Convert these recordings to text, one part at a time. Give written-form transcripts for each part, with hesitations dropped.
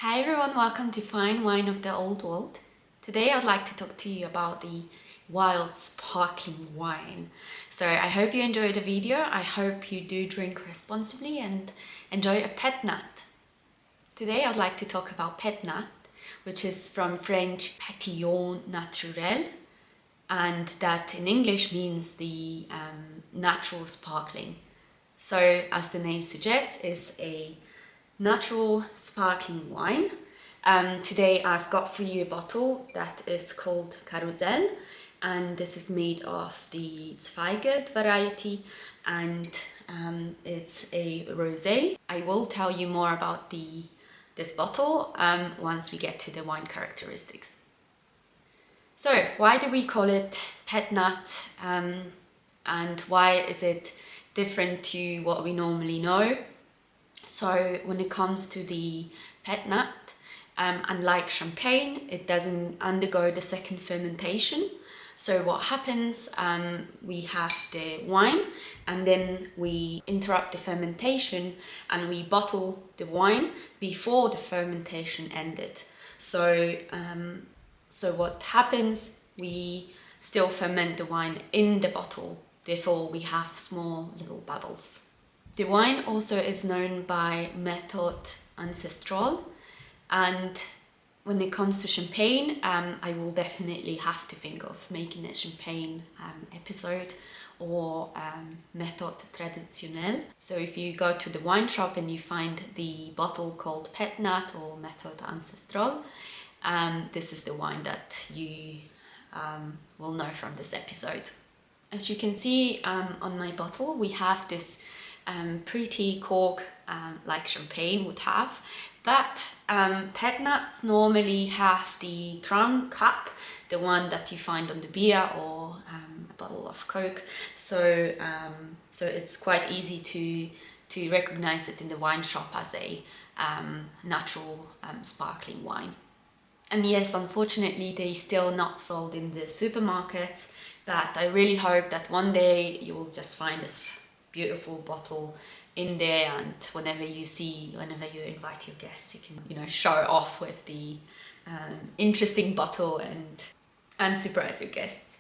Hi everyone, welcome to Fine Wine of the Old World. Today I'd like to talk to you about the wild sparkling wine. So I hope you enjoyed the video. I hope you do drink responsibly and enjoy a Pét-nat. Today I'd like to talk about Pét-nat, which is from French Pétillant Naturel, and that in English means the natural sparkling. So as the name suggests, is a natural sparkling wine. Today I've got for you a bottle that is called Carousel, and this is made of the Zweigelt variety, and it's a rosé. I will tell you more about this bottle once we get to the wine characteristics. So why do we call it Pét-nat, and why is it different to what we normally know? So when it comes to the Pét-nat, unlike champagne, it doesn't undergo the second fermentation. So what happens, we have the wine and then we interrupt the fermentation and we bottle the wine before the fermentation ended. So what happens, we still ferment the wine in the bottle, therefore we have small little bubbles. The wine also is known by Méthode Ancestrale, and when it comes to champagne, I will definitely have to think of making a champagne episode or Méthode Traditionnelle. So if you go to the wine shop and you find the bottle called Pét-nat or Méthode Ancestrale, this is the wine that you will know from this episode. As you can see on my bottle, we have this pretty cork like champagne would have, but Pét-nats normally have the crown cap, the one that you find on the beer or a bottle of Coke. So it's quite easy to recognize it in the wine shop as a natural sparkling wine. And yes, unfortunately, they're still not sold in the supermarkets, but I really hope that one day you will just find this beautiful bottle in there, and whenever you invite your guests, you can show off with the interesting bottle and surprise your guests.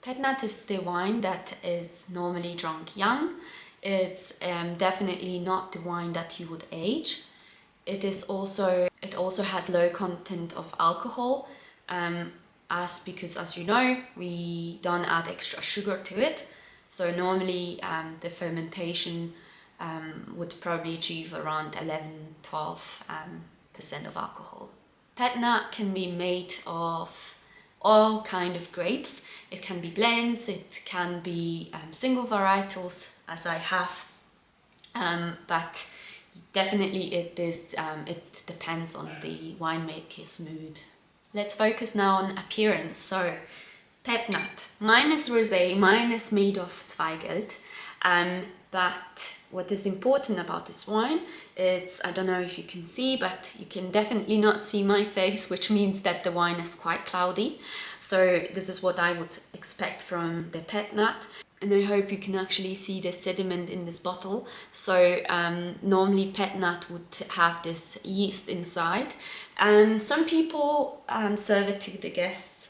Pét-nat is the wine that is normally drunk young. It's definitely not the wine that you would age. It also has low content of alcohol, because as you know, we don't add extra sugar to it. So normally the fermentation would probably achieve around 11-12% of alcohol. Pét-nat can be made of all kind of grapes. It can be blends, it can be single varietals, as I have, but definitely it depends on the winemaker's mood. Let's focus now on appearance. So Pét-nat, mine is rosé, mine is made of Zweigelt, but what is important about this wine, I don't know if you can see, but you can definitely not see my face, which means that the wine is quite cloudy. So this is what I would expect from the Pét-nat, and I hope you can actually see the sediment in this bottle. So normally Pét-nat would have this yeast inside, and some people serve it to the guests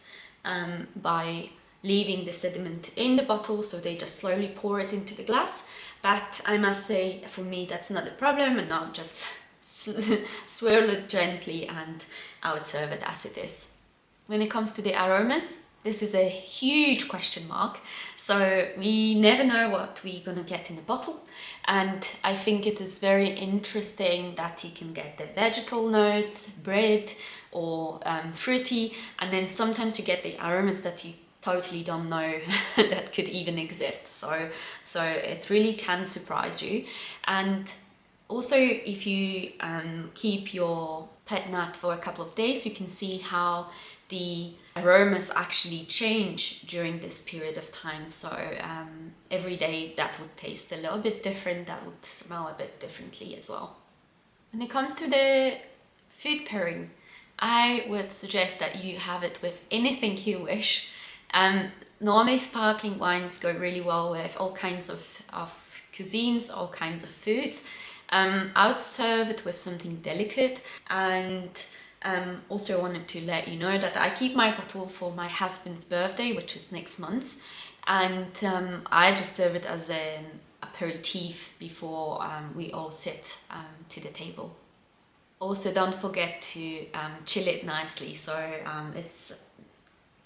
by leaving the sediment in the bottle, so they just slowly pour it into the glass. But I must say, for me, that's not a problem, and I'll just swirl it gently and I would serve it as it is. When it comes to the aromas, this is a huge question mark. So we never know what we're gonna get in the bottle, and I think it is very interesting that you can get the vegetal notes, bread, or fruity, and then sometimes you get the aromas that you totally don't know that could even exist. So it really can surprise you. And also, if you keep your Pét-nat for a couple of days, you can see how the aromas actually change during this period of time. So every day that would taste a little bit different, that would smell a bit differently as well. When it comes to the food pairing, I would suggest that you have it with anything you wish. Normally sparkling wines go really well with all kinds of cuisines, all kinds of foods, I would serve it with something delicate, and also wanted to let you know that I keep my bottle for my husband's birthday, which is next month, and I just serve it as an aperitif before we all sit to the table. Also, don't forget to chill it nicely, so it's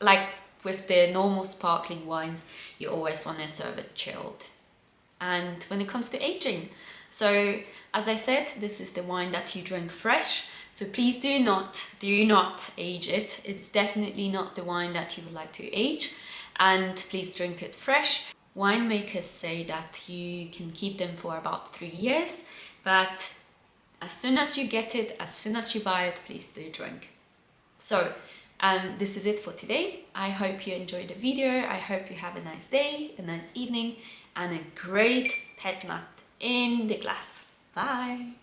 like with the normal sparkling wines, you always want to serve it chilled. And when it comes to aging, so as I said, this is the wine that you drink fresh, so please do not age it. It's definitely not the wine that you would like to age, and please drink it fresh. Winemakers say that you can keep them for about 3 years, but as soon as you get it, as soon as you buy it, please do drink. So this is it for today. I hope you enjoyed the video. I hope you have a nice day, a nice evening, and a great Pét-nat in the glass. Bye!